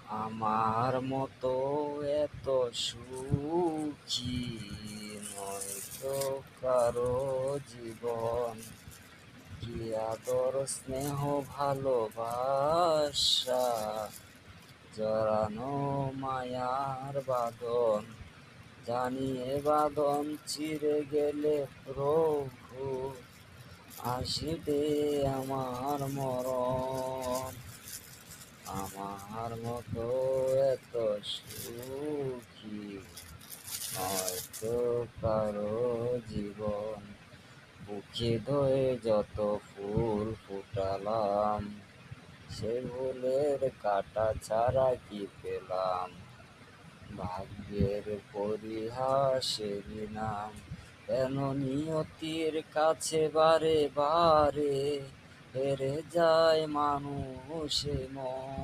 আমার মতো এত সুখী নয়তো কারো জীবন, কি আদর স্নেহ ভালোবাসা জড়ানো মায়ার বাঁধন। জানিয়ে বাঁধন চিরে গেলে প্রভু আসিবে আমার মরণ। আমার মতো এত সুখী হয়তো কারো জীবন, বুকে ধয়ে যত ফুল ফুটালাম, সে ফুলের কাটা ছাড়া কি পেলাম? ভাগ্যের পরিহাসেরই নাম, কেন নিয়তির কাছে বারে বারে হেরে যায় মানুষে মন।